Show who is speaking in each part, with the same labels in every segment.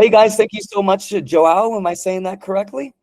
Speaker 1: Hey guys, thank you so much. Joao, am I saying that correctly?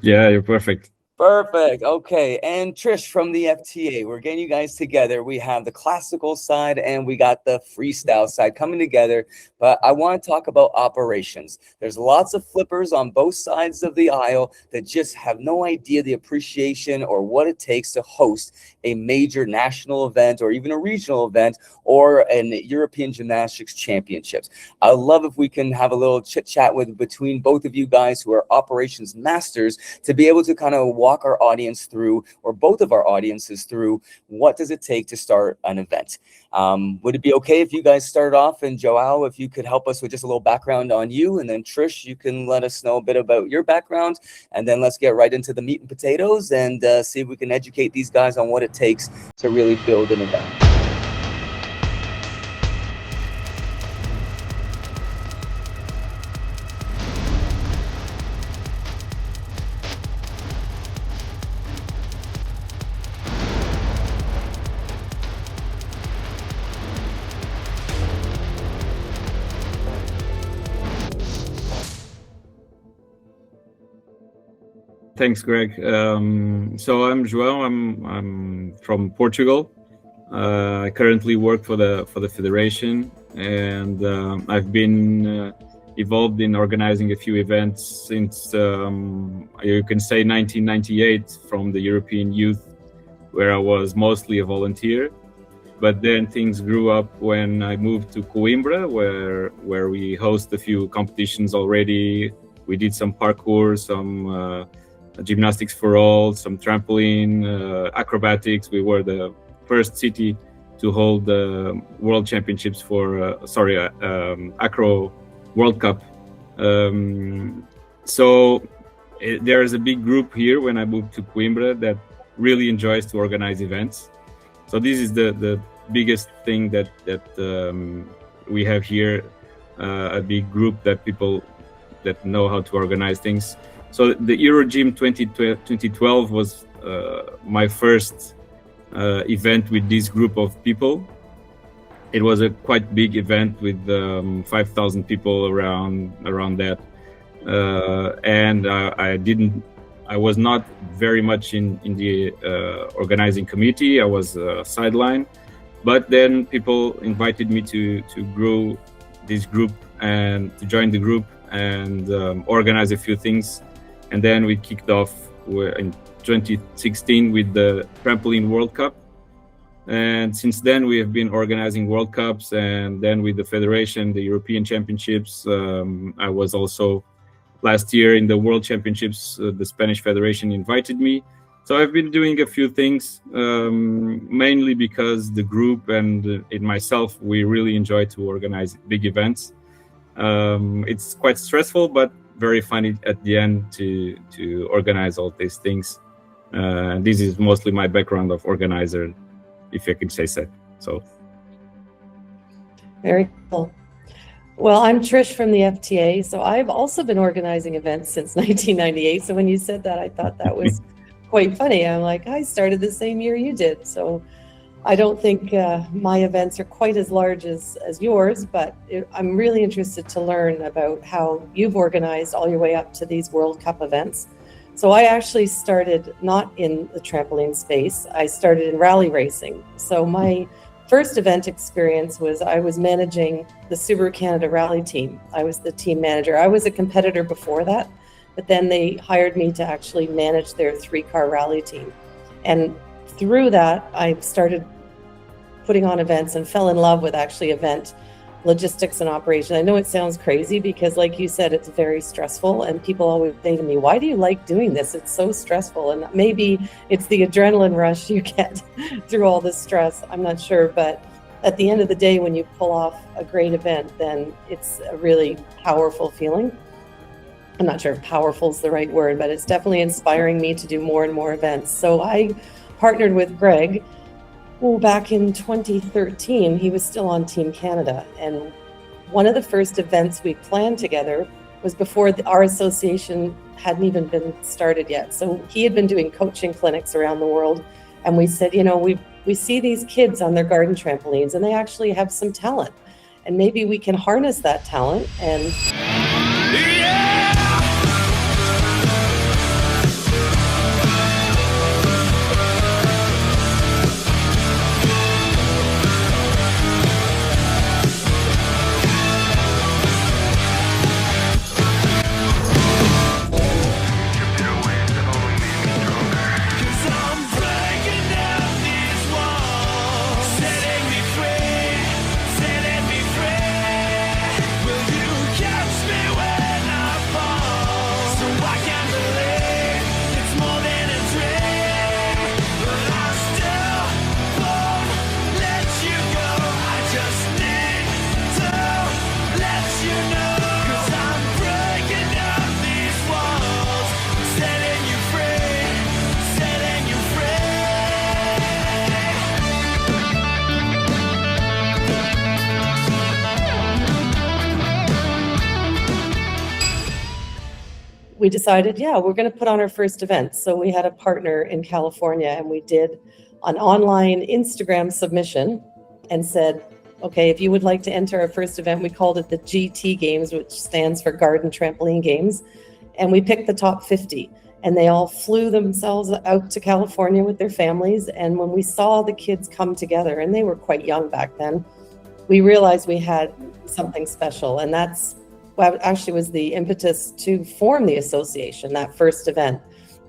Speaker 2: Yeah, you're perfect.
Speaker 1: Perfect. Okay. And Trish from the FTA, we're getting you guys together. We have the classical side and we got the freestyle side coming together. But I want to talk about operations. There's lots of flippers on both sides of the aisle that just have no idea the appreciation or what it takes to host a major national event or even a regional event or an European Gymnastics Championships. I'd love if we can have a little chit chat between both of you guys who are operations masters to be able to kind of walk our audience through, or both of our audiences through, what does it take to start an event. Would it be okay if you guys started off, and Joao, if you could help us with just a little background on you, and then Trish, you can let us know a bit about your background, and then let's get right into the meat and potatoes and see if we can educate these guys on what it takes to really build an event.
Speaker 2: Thanks, Greg. So I'm João. I'm from Portugal. I currently work for the federation, and I've been involved in organizing a few events since you can say 1998, from the European Youth, where I was mostly a volunteer. But then things grew up when I moved to Coimbra, where we host a few competitions already. We did some parkour, some gymnastics for all, some trampoline, acrobatics. We were the first city to hold the World Championships for, Acro World Cup. So there is a big group here when I moved to Coimbra that really enjoys to organize events. So this is the biggest thing that we have here, a big group that people that know how to organize things. So the EuroGym 2012 was my first event with this group of people. It was a quite big event with 5,000 people around that, and I was not very much in the organizing committee. I was sideline, but then people invited me to grow this group and to join the group and organize a few things. And then we kicked off in 2016 with the Trampoline World Cup. And since then, we have been organizing World Cups, and then with the Federation, the European Championships. I was also last year in the World Championships. The Spanish Federation invited me. So I've been doing a few things, mainly because the group and myself, we really enjoy to organize big events. It's quite stressful, but very funny at the end to organize all these things. This is mostly my background of organizer, if I can say so.
Speaker 3: Very cool. Well, I'm Trish from the FTA. So I've also been organizing events since 1998. So when you said that, I thought that was quite funny. I'm like, I started the same year you did. So I don't think my events are quite as large as yours, but I'm really interested to learn about how you've organized all your way up to these World Cup events. So I actually started not in the trampoline space. I started in rally racing. So my first event experience was I was managing the Subaru Canada rally team. I was the team manager. I was a competitor before that, but then they hired me to actually manage their 3-car rally team. And through that, I started putting on events and fell in love with actually event logistics and operation. I know it sounds crazy because, like you said, it's very stressful, and people always say to me, why do you like doing this? It's so stressful. And maybe it's the adrenaline rush you get through all this stress. I'm not sure, but at the end of the day, when you pull off a great event, then it's a really powerful feeling. I'm not sure if powerful is the right word, but it's definitely inspiring me to do more and more events. So I partnered with Greg. Well, back in 2013, he was still on Team Canada. And one of the first events we planned together was before our association hadn't even been started yet. So he had been doing coaching clinics around the world. And we said, you know, we see these kids on their garden trampolines and they actually have some talent. And maybe we can harness that talent and we decided, yeah, we're going to put on our first event. So we had a partner in California, and we did an online Instagram submission and said, okay, if you would like to enter our first event, we called it the GT Games, which stands for Garden Trampoline Games. And we picked the top 50, and they all flew themselves out to California with their families. And when we saw the kids come together, and they were quite young back then, we realized we had something special. And that's what actually was the impetus to form the association, that first event.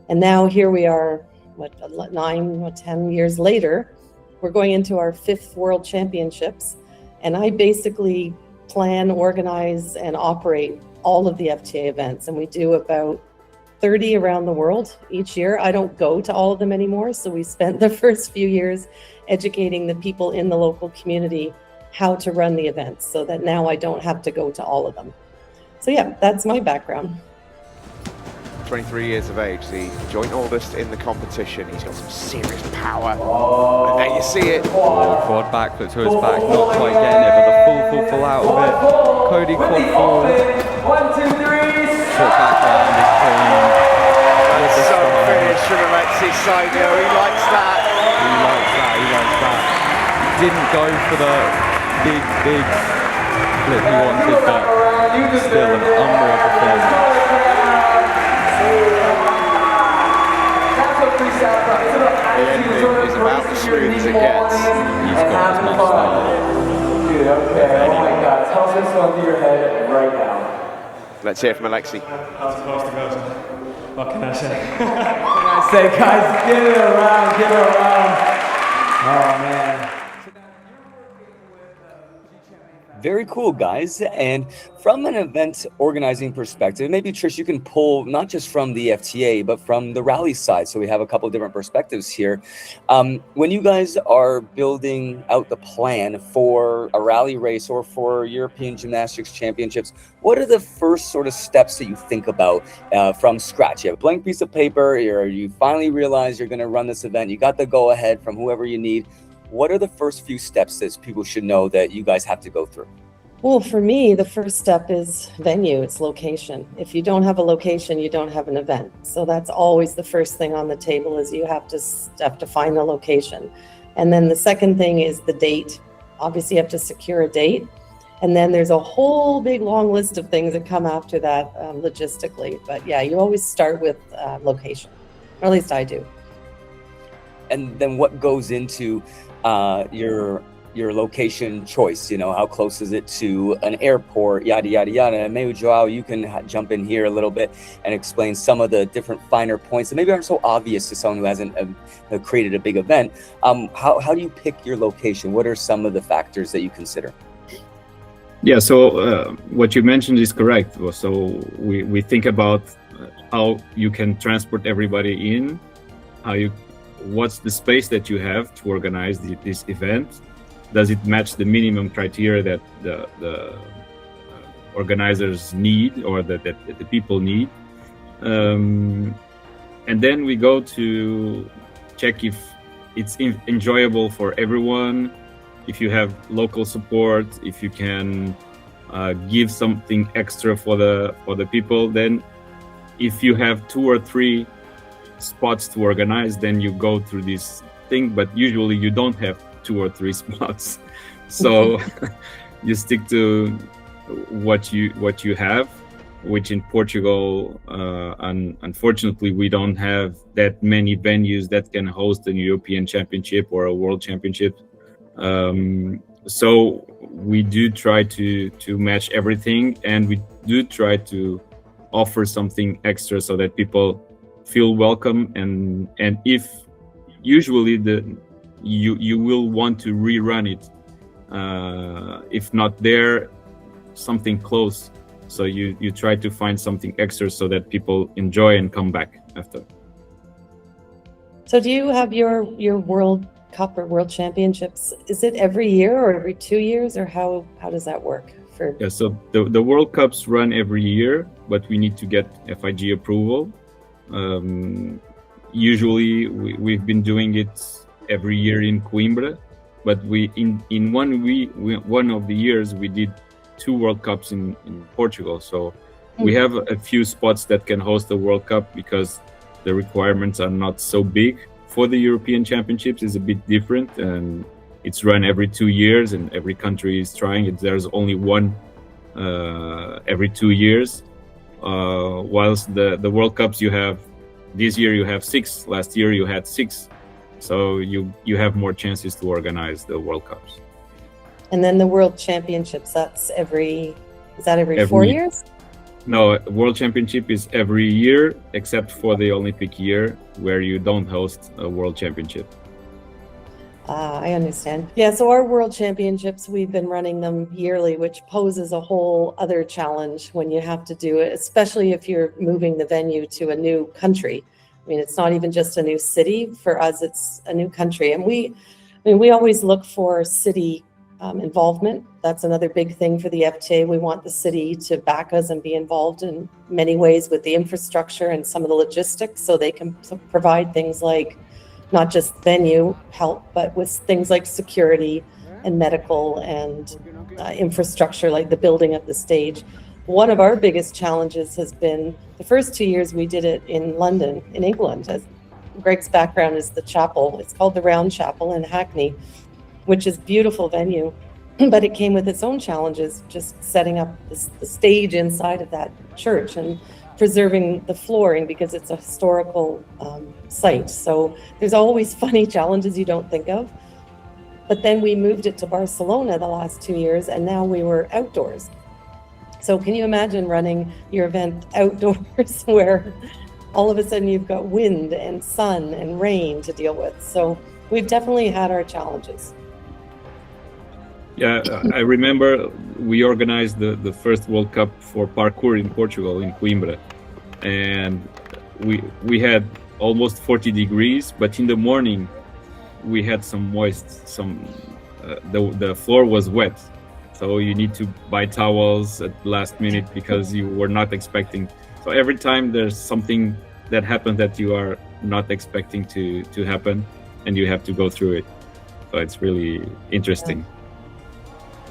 Speaker 3: And now here we are, 10 years later, we're going into our 5th World Championships. And I basically plan, organize, and operate all of the FTA events. And we do about 30 around the world each year. I don't go to all of them anymore. So we spent the first few years educating the people in the local community how to run the events, so that now I don't have to go to all of them. So yeah, that's my background.
Speaker 4: 23 years of age, the joint oldest in the competition. He's got some serious power. And there you see it.
Speaker 5: Quad backflip to his back, not quite getting it, but the full out of it. Cody quad forward.
Speaker 6: 1, 2, 3.
Speaker 5: Short back round is clean.
Speaker 4: That's some finish from Alexis Saigno. He likes that.
Speaker 5: He likes that, he likes that. Didn't go for the big flip he wanted, but still an unreal performance.
Speaker 4: The ending is about as smooth as it gets.
Speaker 5: He's got as much style.
Speaker 6: Dude, okay, oh my god, tell us what's going through your head right now.
Speaker 4: Let's hear from Alexi.
Speaker 7: How's it supposed to go? What can I say?
Speaker 6: What can I say, guys? Give it a round, give it a round. Oh man.
Speaker 1: Very cool, guys. And from an event organizing perspective, maybe Trish, you can pull not just from the FTA, but from the rally side. So we have a couple of different perspectives here. When you guys are building out the plan for a rally race or for European Gymnastics Championships, what are the first sort of steps that you think about from scratch? You have a blank piece of paper, or you finally realize you're going to run this event. You got the go ahead from whoever you need. What are the first few steps that people should know that you guys have to go through?
Speaker 3: Well, for me, the first step is venue, it's location. If you don't have a location, you don't have an event. So that's always the first thing on the table, is you have to find the location. And then the second thing is the date. Obviously, you have to secure a date. And then there's a whole big long list of things that come after that logistically. But yeah, you always start with location, or at least I do.
Speaker 1: And then what goes into your location choice? You know, how close is it to an airport, yada yada yada. And maybe Joao, you can jump in here a little bit and explain some of the different finer points that maybe aren't so obvious to someone who hasn't created a big event. How do you pick your location? What are some of the factors that you consider?
Speaker 2: Yeah, so what you mentioned is correct. So we think about how you can transport everybody in, what's the space that you have to organize this event. Does it match the minimum criteria that the organizers need, or that the people need? And then we go to check if it's enjoyable for everyone, if you have local support, if you can give something extra for the people. Then if you have 2 or 3 spots to organize, then you go through this thing, but usually you don't have 2 or 3 spots, so you stick to what you have, which in Portugal, unfortunately, we don't have that many venues that can host a European Championship or a World Championship. So we do try to match everything, and we do try to offer something extra so that people feel welcome, and if usually you will want to rerun it, if not there, something close. So you try to find something extra so that people enjoy and come back after.
Speaker 3: So do you have your World Cup or World Championships? Is it every year or every 2 years, or how does that work?
Speaker 2: Yeah, so the World Cups run every year, but we need to get FIG approval. Usually we've been doing it every year in Coimbra, but in one of the years we did 2 World Cups in Portugal. So We have a few spots that can host the World Cup because the requirements are not so big. For the European Championships is a bit different, and it's run every 2 years, and every country is trying it. There's only one every 2 years. Whilst the World Cups you have, this year you have 6, last year you had 6. So you have more chances to organize the World Cups.
Speaker 3: And then the World Championships, is that every 4 years?
Speaker 2: No, World Championship is every year except for the Olympic year where you don't host a World Championship.
Speaker 3: I understand. Yeah, so our World Championships, we've been running them yearly, which poses a whole other challenge when you have to do it, especially if you're moving the venue to a new country. I mean, it's not even just a new city. For us, it's a new country. And we always look for city involvement. That's another big thing for the FTA. We want the city to back us and be involved in many ways with the infrastructure and some of the logistics, so they can provide things like not just venue help, but with things like security and medical and infrastructure, like the building of the stage. One of our biggest challenges has been the first 2 years we did it in London, in England. As Greg's background is the chapel. It's called the Round Chapel in Hackney, which is a beautiful venue, but it came with its own challenges, just setting up the stage inside of that church and preserving the flooring because it's a historical site. So there's always funny challenges you don't think of. But then we moved it to Barcelona the last 2 years, and now we were outdoors. So can you imagine running your event outdoors where all of a sudden you've got wind and sun and rain to deal with? So we've definitely had our challenges.
Speaker 2: Yeah, I remember we organized the first World Cup for parkour in Portugal, in Coimbra. And we had almost 40 degrees, but in the morning we had some moist, the floor was wet. So you need to buy towels at the last minute because you were not expecting. So every time there's something that happens that you are not expecting to happen, and you have to go through it. So it's really interesting.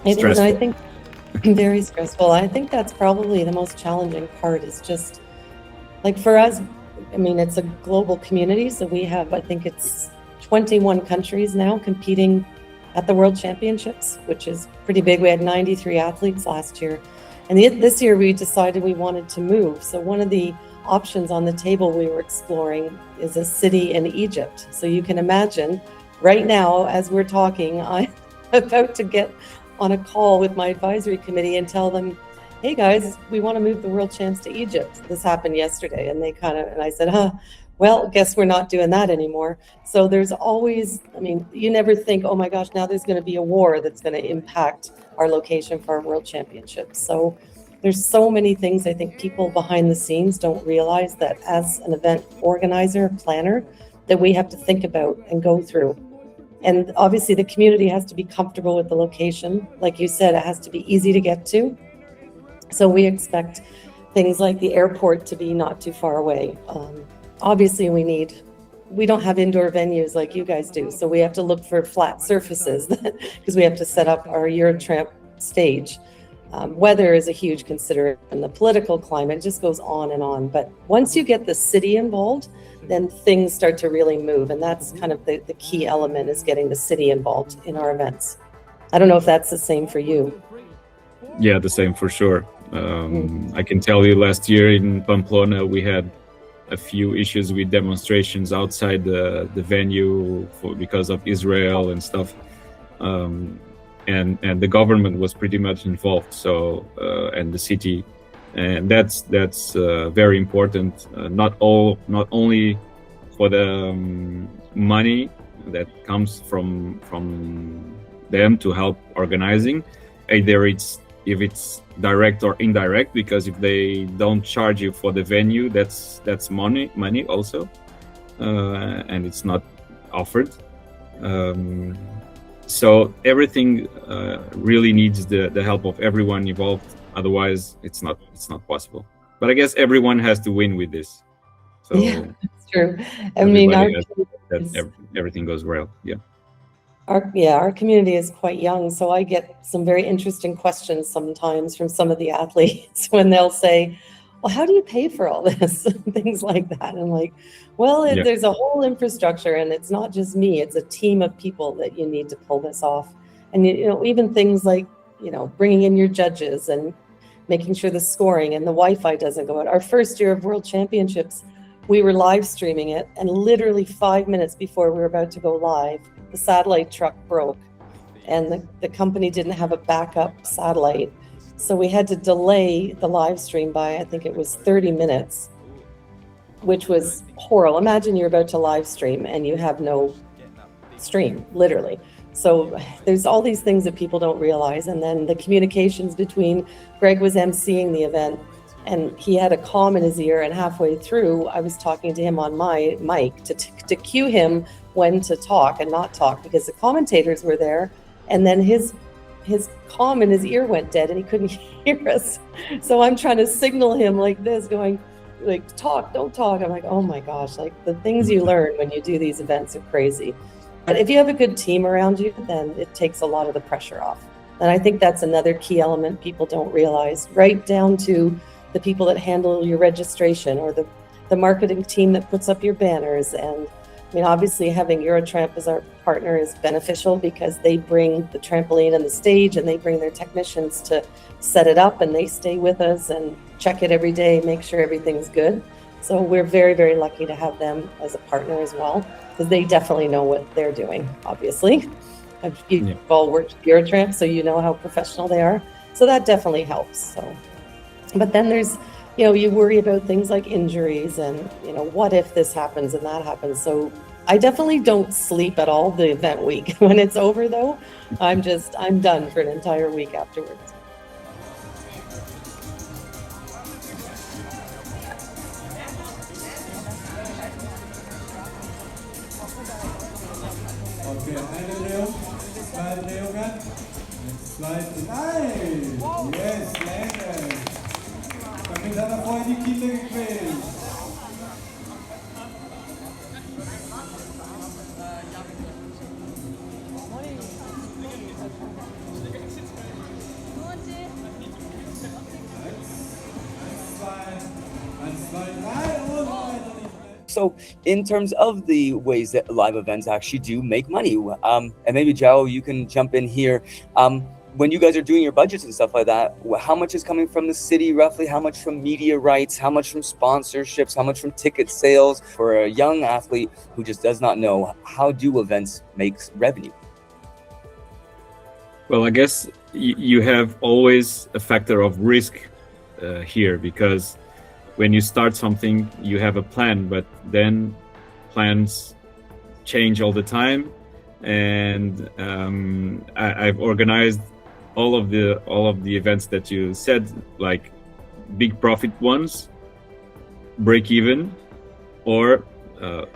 Speaker 3: It is, I think, very stressful. I think that's probably the most challenging part, is just like for us, I mean, it's a global community. So we have, I think it's 21 countries now competing at the World Championships, which is pretty big. We had 93 athletes last year. And this year we decided we wanted to move. So one of the options on the table we were exploring is a city in Egypt. So you can imagine right now, as we're talking, I'm about to get on a call with my advisory committee and tell them, hey guys, we want to move the World Champs to Egypt. This happened yesterday. And and I said, well, guess we're not doing that anymore. So there's always, I mean, you never think, oh my gosh, now there's going to be a war that's going to impact our location for our World Championships. So there's so many things I think people behind the scenes don't realize, that as an event organizer, planner, that we have to think about and go through. And obviously the community has to be comfortable with the location. Like you said, it has to be easy to get to. So we expect things like the airport to be not too far away. Obviously we don't have indoor venues like you guys do. So we have to look for flat surfaces because we have to set up our Eurotramp stage. Weather is a huge consideration. The political climate just goes on and on. But once you get the city involved, then things start to really move. And that's kind of the key element, is getting the city involved in our events. I don't know if that's the same for you.
Speaker 2: Yeah, the same for sure. I can tell you last year in Pamplona, we had a few issues with demonstrations outside the venue because of Israel and stuff. And the government was pretty much involved. So, and the city, and that's very important. Not only for the money that comes from them to help organizing, either if it's direct or indirect, because if they don't charge you for the venue, that's money also, and it's not offered. So everything really needs the help of everyone involved. Otherwise, it's not possible. But I guess everyone has to win with this. So
Speaker 3: yeah, that's true. I mean,
Speaker 2: everything goes well. Yeah.
Speaker 3: Our community is quite young, so I get some very interesting questions sometimes from some of the athletes when they'll say, well, how do you pay for all this? Things like that. I'm like, well,
Speaker 2: Yeah.
Speaker 3: there's a whole infrastructure, and it's not just me. It's a team of people that you need to pull this off. And, you know, even things like, you know, bringing in your judges and making sure the scoring and the Wi-Fi doesn't go out. Our first year of World Championships, we were live streaming it, and literally 5 minutes before we were about to go live, the satellite truck broke, and the company didn't have a backup satellite. So we had to delay the live stream by, I think it was 30 minutes, which was horrible. Imagine you're about to live stream and you have no stream, literally. So there's all these things that people don't realize. And then the communications between, Greg was emceeing the event, and he had a comm in his ear, and halfway through I was talking to him on my mic to cue him when to talk and not talk, because the commentators were there, and then his comm in his ear went dead and he couldn't hear us. So I'm trying to signal him like this, going like, talk, don't talk. I'm like, oh my gosh, like the things you learn when you do these events are crazy. But if you have a good team around you, then it takes a lot of the pressure off. And I think that's another key element people don't realize, right down to the people that handle your registration, or the marketing team that puts up your banners. And I mean, obviously having Eurotramp as our partner is beneficial, because they bring the trampoline and the stage, and they bring their technicians to set it up, and they stay with us and check it every day, make sure everything's good. So we're very, very lucky to have them as a partner as well, because they definitely know what they're doing, obviously. You've all worked with Eurotramp, so you know how professional they are. So that definitely helps. So, but then there's, you know, you worry about things like injuries and, you know, what if this happens and that happens. So I definitely don't sleep at all the event week. When it's over though, I'm done for an entire week afterwards.
Speaker 8: Okay, slide ร็วกัน slide nice yes landed coming down the point you keep the grace and slide right on.
Speaker 1: So in terms of the ways that live events actually do make money, and maybe Joe, you can jump in here. When you guys are doing your budgets and stuff like that, how much is coming from the city roughly? How much from media rights? How much from sponsorships? How much from ticket sales? For a young athlete who just does not know, how do events make revenue?
Speaker 2: Well, I guess you have always a factor of risk here, because when you start something, you have a plan, but then plans change all the time. And I've organized all of the events that you said, like big profit ones, break even, or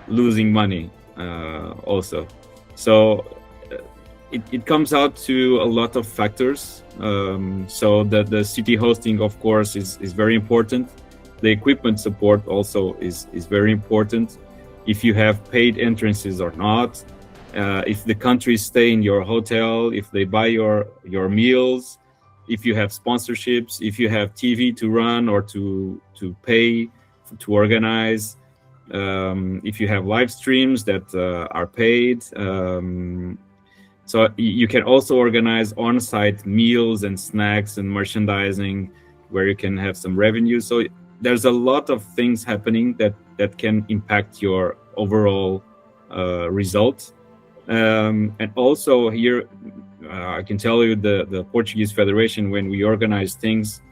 Speaker 2: losing money also. So it comes out to a lot of factors. So the city hosting, of course, is very important. The equipment support also is very important. If you have paid entrances or not, if the countries stay in your hotel, if they buy your meals, if you have sponsorships, if you have TV to run or to pay to organize, if you have live streams that are paid. So you can also organize on-site meals and snacks and merchandising where you can have some revenue. So there's a lot of things happening that can impact your overall result. And also here, I can tell you the Portuguese Federation, when we organize things,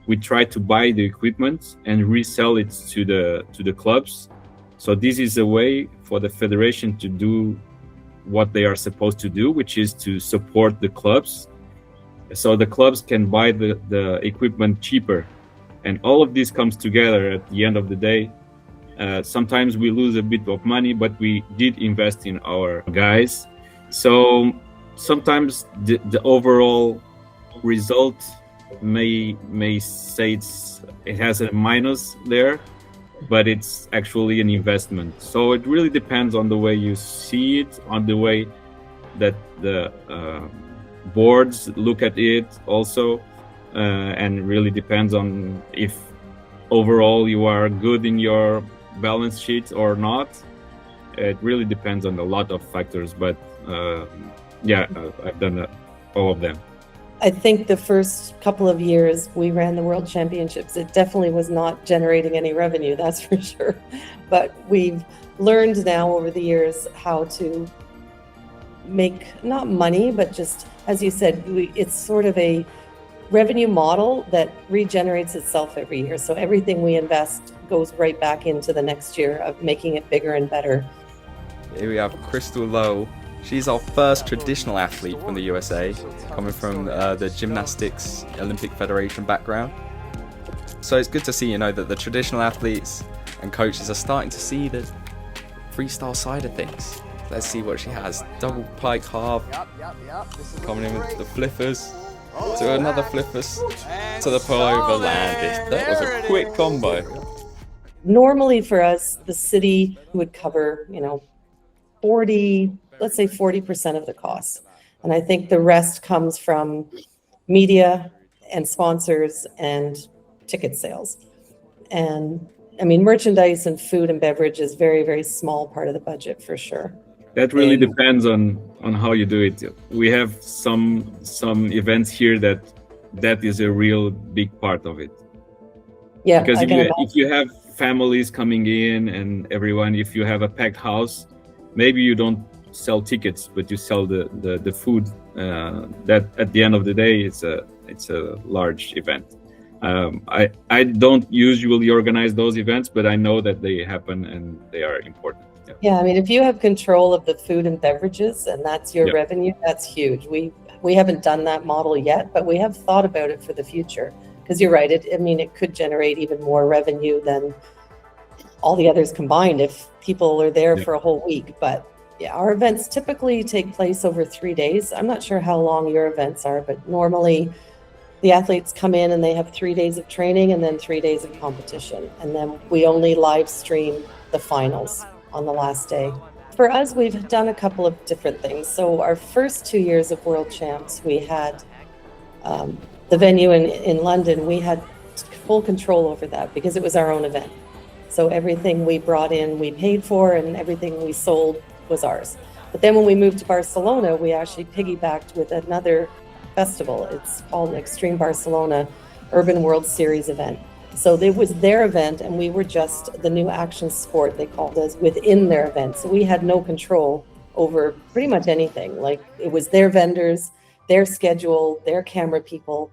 Speaker 2: we try to buy the equipment and resell it to the clubs. So this is a way for the federation to do what they are supposed to do, which is to support the clubs. So the clubs can buy the equipment cheaper. And all of this comes together at the end of the day. Sometimes we lose a bit of money, but we did invest in our guys. So sometimes the overall result may say it has a minus there, but it's actually an investment. So it really depends on the way you see it, on the way that the boards look at it also. And really depends on if overall you are good in your balance sheet or not. It really depends on a lot of factors, but I've done all of them.
Speaker 3: I think the first couple of years we ran the World Championships, it definitely was not generating any revenue, that's for sure. But we've learned now over the years how to make, not money, but just, as you said, it's sort of a revenue model that regenerates itself every year. So everything we invest goes right back into the next year of making it bigger and better.
Speaker 5: Here we have Crystal Lowell. She's our first traditional athlete from the USA, coming from the Gymnastics Olympic Federation background. So it's good to see, that the traditional athletes and coaches are starting to see the freestyle side of things. Let's see what she has. Double pike half, coming in with the flippers, to another flippers, to the pull over landed. That was a quick combo.
Speaker 3: Normally for us, the city would cover, 40% of the costs. And I think the rest comes from media and sponsors and ticket sales. And I mean, merchandise and food and beverage is very, very small part of the budget for sure.
Speaker 2: That really depends on how you do it. We have some events here that is a real big part of it.
Speaker 3: Yeah,
Speaker 2: because if you have families coming in and everyone, if you have a packed house, maybe you don't sell tickets, but you sell the food. That at the end of the day, it's a large event. I don't usually organize those events, but I know that they happen and they are important.
Speaker 3: Yeah, I mean, if you have control of the food and beverages and that's your revenue, that's huge. We haven't done that model yet, but we have thought about it for the future. Because you're right, it could generate even more revenue than all the others combined if people are there for a whole week. But yeah, our events typically take place over 3 days. I'm not sure how long your events are, but normally the athletes come in and they have 3 days of training and then 3 days of competition. And then we only live stream the finals on the last day. For us, we've done a couple of different things. So our first 2 years of World Champs, we had the venue in London, we had full control over that because it was our own event. So everything we brought in, we paid for, and everything we sold was ours. But then when we moved to Barcelona, we actually piggybacked with another festival. It's called Extreme Barcelona Urban World Series event. So it was their event, and we were just the new action sport, they called us, within their event. So we had no control over pretty much anything. Like, it was their vendors, their schedule, their camera people.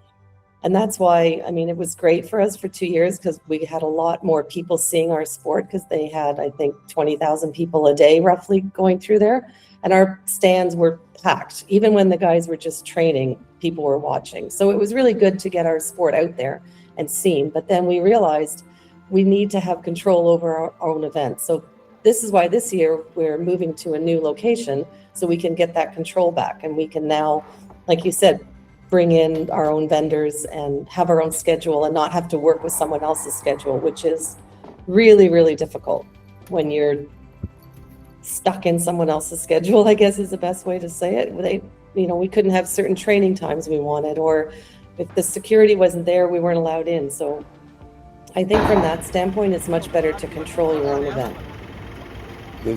Speaker 3: And that's why, I mean, it was great for us for 2 years because we had a lot more people seeing our sport because they had, I think, 20,000 people a day roughly going through there. And our stands were packed. Even when the guys were just training, people were watching. So it was really good to get our sport out there and seen. But then we realized we need to have control over our own events. So this is why this year we're moving to a new location so we can get that control back. And we can now, like you said, bring in our own vendors and have our own schedule and not have to work with someone else's schedule, which is really, really difficult when you're stuck in someone else's schedule, I guess is the best way to say it. We couldn't have certain training times we wanted, or if the security wasn't there, we weren't allowed in. So I think from that standpoint, it's much better to control your own event.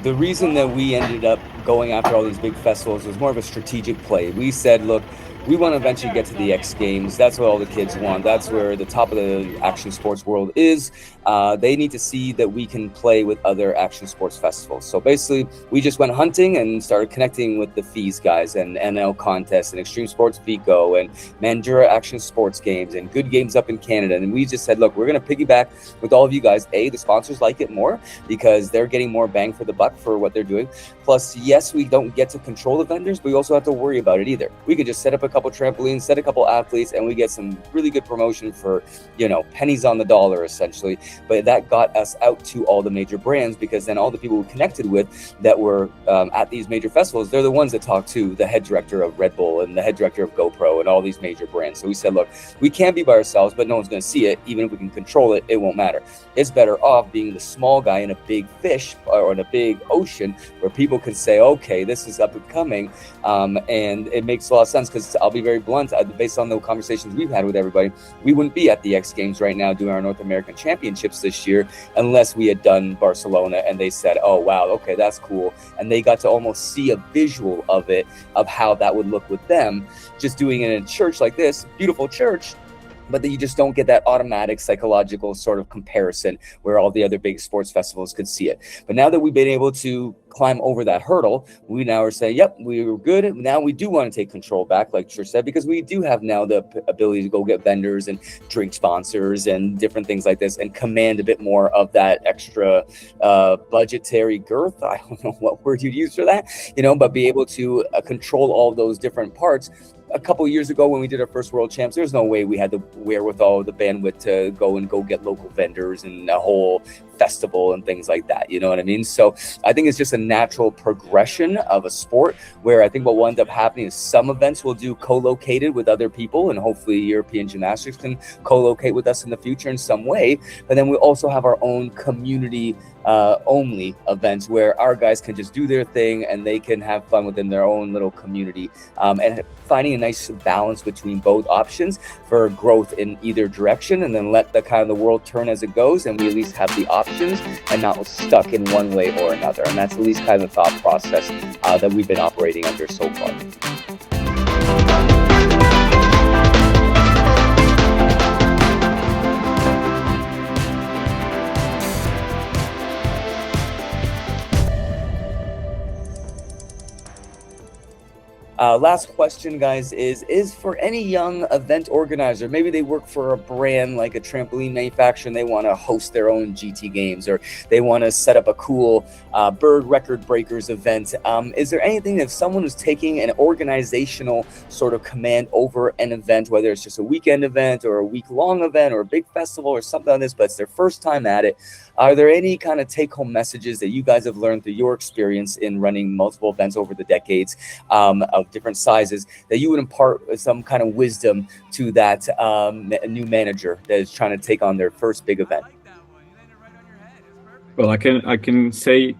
Speaker 1: The reason that we ended up going after all these big festivals was more of a strategic play. We said, look, we want to eventually get to the X Games. That's what all the kids want. That's where the top of the action sports world is. They need to see that we can play with other action sports festivals. So basically, we just went hunting and started connecting with the FEES guys and NL Contest and Extreme Sports Vico and Mandurah Action Sports Games and Good Games up in Canada. And we just said, look, we're going to piggyback with all of you guys. The sponsors like it more because they're getting more bang for the buck for what they're doing. Plus, yes, we don't get to control the vendors, but we also have to worry about it either. We could just set up a couple trampolines, set a couple athletes, and we get some really good promotion for, pennies on the dollar, essentially. But that got us out to all the major brands because then all the people we connected with that were at these major festivals, they're the ones that talk to the head director of Red Bull and the head director of GoPro and all these major brands. So we said, look, we can't be by ourselves, but no one's going to see it. Even if we can control it, it won't matter. It's better off being the small guy in a big fish or in a big ocean where people can say, okay, this is up and coming. And it makes a lot of sense because I'll be very blunt. Based on the conversations we've had with everybody, we wouldn't be at the X Games right now doing our North American Championships this year unless we had done Barcelona and they said, oh, wow, okay, that's cool. And they got to almost see a visual of it, of how that would look with them. Just doing it in a church like this, beautiful church, but that you just don't get that automatic psychological sort of comparison where all the other big sports festivals could see it. But now that we've been able to climb over that hurdle, we now are saying, yep, we were good. Now we do want to take control back, like Trish said, because we do have now the ability to go get vendors and drink sponsors and different things like this and command a bit more of that extra budgetary girth. I don't know what word you'd use for that, but be able to control all those different parts. A couple of years ago when we did our first World Champs, there's no way we had the wherewithal, the bandwidth to go get local vendors and a whole festival and things like that. You know what I mean? So I think it's just a natural progression of a sport where I think what will end up happening is some events will do co-located with other people, and hopefully European Gymnastics can co-locate with us in the future in some way. But then we also have our own community only events where our guys can just do their thing and they can have fun within their own little community, and finding a nice balance between both options for growth in either direction, and then let the kind of the world turn as it goes, and we at least have the options and not stuck in one way or another. And that's at least kind of the thought process that we've been operating under so far. Last question, guys, is for any young event organizer. Maybe they work for a brand like a trampoline manufacturer and they want to host their own GT games, or they want to set up a cool bird record breakers event. Is there anything, if someone is taking an organizational sort of command over an event, whether it's just a weekend event or a week-long event or a big festival or something like this, but it's their first time at it, are there any kind of take-home messages that you guys have learned through your experience in running multiple events over the decades, of different sizes, that you would impart some kind of wisdom to that new manager that is trying to take on their first big event?
Speaker 2: Well, I can say,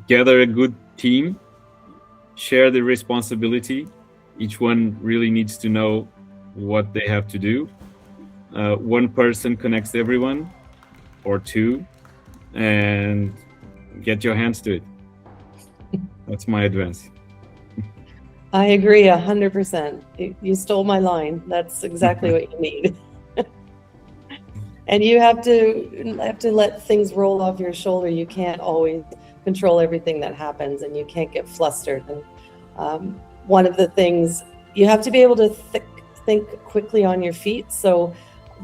Speaker 2: gather a good team, share the responsibility. Each one really needs to know what they have to do. One person connects everyone, or two, and get your hands to it. That's my advice.
Speaker 3: I agree 100%. You stole my line. That's exactly what you need. And you have to let things roll off your shoulder. You can't always control everything that happens, and you can't get flustered. And one of the things, you have to be able to think quickly on your feet. So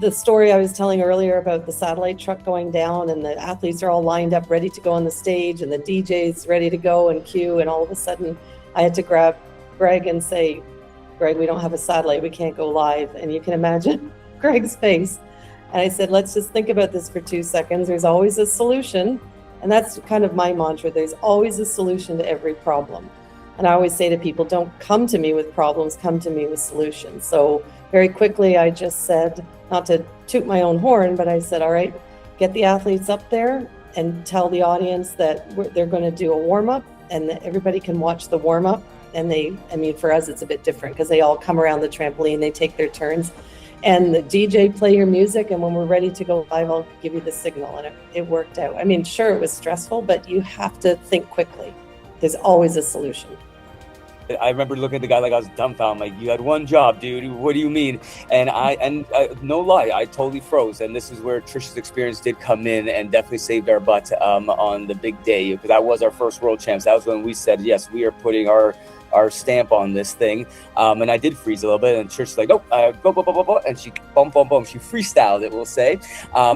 Speaker 3: the story I was telling earlier about the satellite truck going down and the athletes are all lined up ready to go on the stage and the DJ's ready to go and cue, and all of a sudden I had to grab Greg and say, Greg, we don't have a satellite, we can't go live. And you can imagine Greg's face. And I said, let's just think about this for 2 seconds. There's always a solution. And that's kind of my mantra. There's always a solution to every problem. And I always say to people, don't come to me with problems, come to me with solutions. So very quickly, I just said, not to toot my own horn, but I said, all right, get the athletes up there and tell the audience that they're going to do a warm-up and that everybody can watch the warm-up. And for us, it's a bit different because they all come around the trampoline, they take their turns. And the DJ play your music, and when we're ready to go live, I'll give you the signal. And it worked out. I mean, sure, it was stressful, but you have to think quickly. There's always a solution.
Speaker 1: I remember looking at the guy like I was dumbfounded. Like, you had one job, dude. What do you mean? And no lie, I totally froze. And this is where Trish's experience did come in and definitely saved our butt on the big day, because that was our first World Champs. That was when we said, yes, we are putting our stamp on this thing, and I did freeze a little bit, and Trish's like, nope, go, and she boom, she freestyled it, we'll say,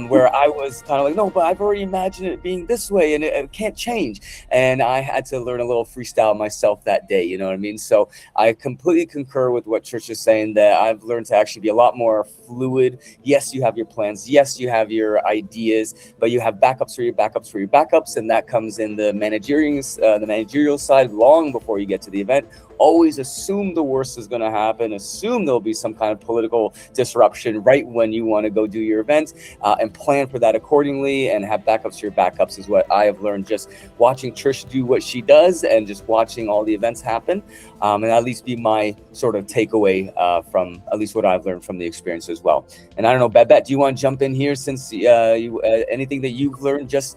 Speaker 1: where I was kind of like, no, but I've already imagined it being this way, and it can't change, and I had to learn a little freestyle myself that day, you know what I mean? So I completely concur with what Trish is saying, that I've learned to actually be a lot more fluid. Yes, you have your plans, yes, you have your ideas, but you have backups for your backups for your backups, and that comes in the managerial side long before you get to the event. can't always assume the worst is going to happen, assume there'll be some kind of political disruption right when you want to go do your event, and plan for that accordingly and have backups to your backups is what I have learned just watching Trish do what she does and just watching all the events happen, and at least be my sort of takeaway from at least what I've learned from the experience as well. And I don't know, Babette, do you want to jump in here since anything that you've learned just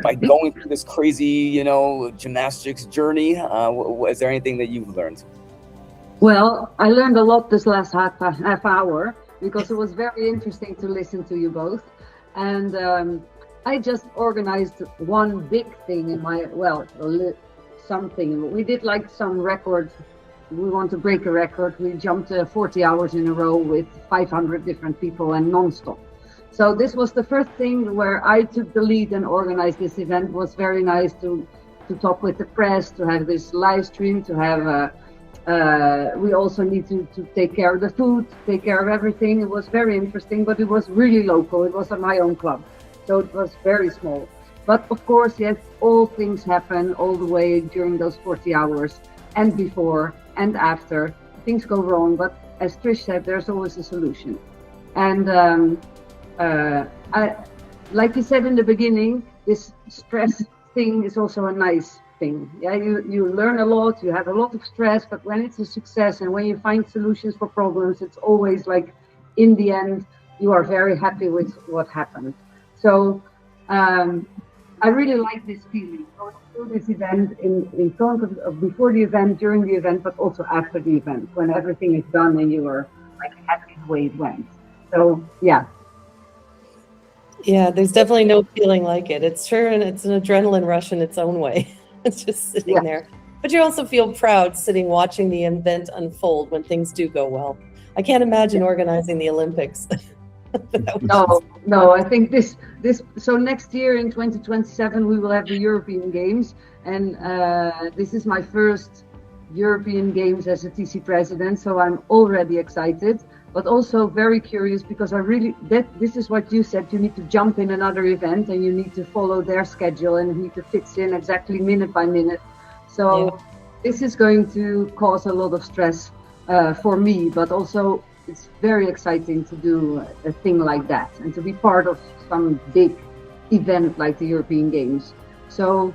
Speaker 1: by going through this crazy, gymnastics journey? Is there anything that you've learned?
Speaker 9: Well, I learned a lot this last half hour because it was very interesting to listen to you both. And I just organized one big thing in my, something. We did like some record. We want to break a record. We jumped 40 hours in a row with 500 different people and non-stop. So this was the first thing where I took the lead and organized this event. It was very nice to talk with the press, to have this live stream, to have, we also need to take care of the food, take care of everything. It was very interesting, but it was really local. It was at my own club. So it was very small. But of course, yes, all things happen all the way during those 40 hours and before and after. Things go wrong, but as Trish said, there's always a solution. And like you said in the beginning, this stress thing is also a nice thing. Yeah, you learn a lot, you have a lot of stress, but when it's a success and when you find solutions for problems, it's always like, in the end, you are very happy with what happened. So I really like this feeling, going through this event in front of before the event, during the event, but also after the event, when everything is done and you are like happy the way it went. So yeah.
Speaker 3: Yeah, there's definitely no feeling like it. It's sure, and it's an adrenaline rush in its own way. It's just sitting there. But you also feel proud sitting watching the event unfold when things do go well. I can't imagine organizing the Olympics.
Speaker 9: No, I think this so next year in 2027 we will have the European Games, and this is my first European Games as a TC president, so I'm already excited. But also very curious because this is what you said, you need to jump in another event and you need to follow their schedule and you need to fit in exactly minute by minute. So this is going to cause a lot of stress for me, but also it's very exciting to do a thing like that and to be part of some big event like the European Games. So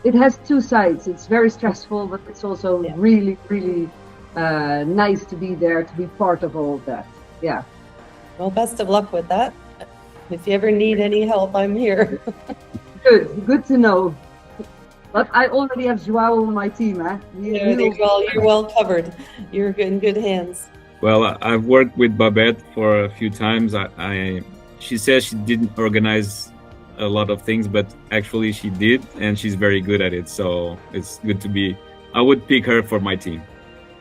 Speaker 9: it has two sides. It's very stressful, but it's also really, really nice to be there, to be part of all of that. Yeah.
Speaker 3: Well, best of luck with that. If you ever need any help, I'm here.
Speaker 9: Good to know. But I already have Joao on my team, eh?
Speaker 3: You're well covered. You're in good hands.
Speaker 2: Well, I've worked with Babette for a few times. She says she didn't organize a lot of things, but actually she did, and she's very good at it. So it's good to be. I would pick her for my team.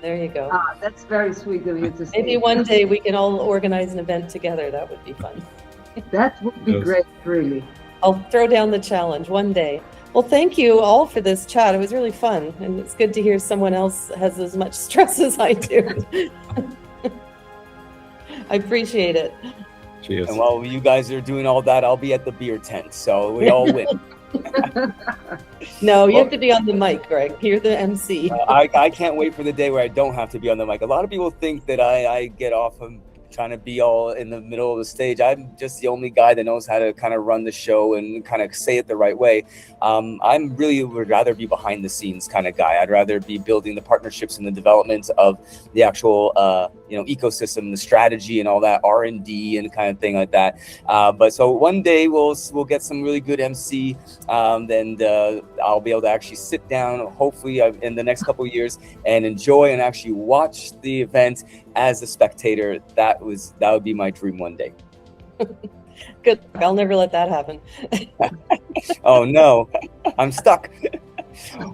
Speaker 3: There you go.
Speaker 9: That's very sweet of you to say.
Speaker 3: Maybe one day we can all organize an event together. That would be fun.
Speaker 9: That would be great, really.
Speaker 3: I'll throw down the challenge one day. Well, thank you all for this chat. It was really fun, and it's good to hear someone else has as much stress as I do. I appreciate it.
Speaker 2: Cheers.
Speaker 1: And while you guys are doing all that, I'll be at the beer tent, so we all win.
Speaker 3: No, you have to be on the mic, Greg. You're the MC.
Speaker 1: I can't wait for the day where I don't have to be on the mic. A lot of people think that I get off of trying to be all in the middle of the stage. I'm just the only guy that knows how to kind of run the show and kind of say it the right way. I'm really would rather be behind the scenes kind of guy. I'd rather be building the partnerships and the development of the actual ecosystem, the strategy and all that R&D and kind of thing like that. But so one day we'll get some really good MC, and I'll be able to actually sit down, hopefully in the next couple of years, and enjoy and actually watch the event as a spectator. That would be my dream one day.
Speaker 3: Good. I'll never let that happen.
Speaker 1: Oh no, I'm stuck.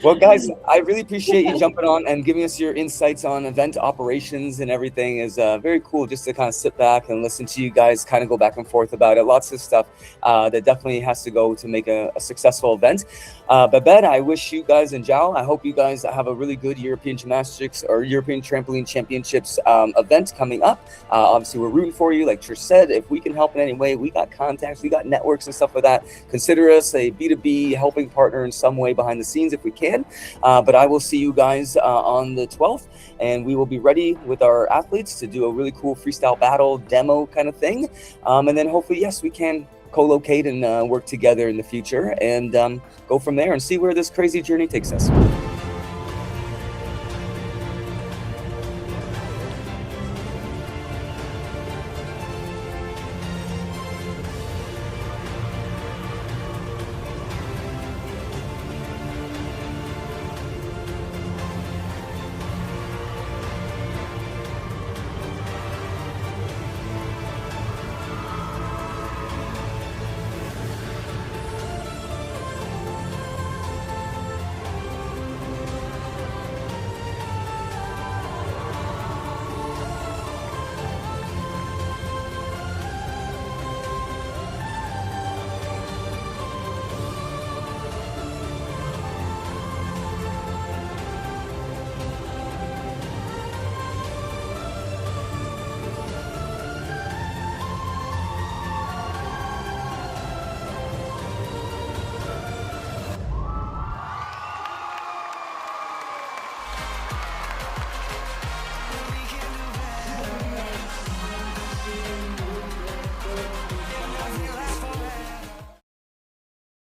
Speaker 1: Well, guys, I really appreciate you jumping on and giving us your insights on event operations and everything. Is very cool just to kind of sit back and listen to you guys kind of go back and forth about it. Lots of stuff that definitely has to go to make a successful event. Babette, I wish you guys and Joao, I hope you guys have a really good European Gymnastics or European Trampoline Championships event coming up. Obviously, we're rooting for you. Like Trish said, if we can help in any way, we got contacts, we got networks and stuff like that. Consider us a B2B helping partner in some way behind the scenes. if we can. But I will see you guys on the 12th, and we will be ready with our athletes to do a really cool freestyle battle demo kind of thing. And then hopefully, yes, we can co-locate and work together in the future and go from there and see where this crazy journey takes us.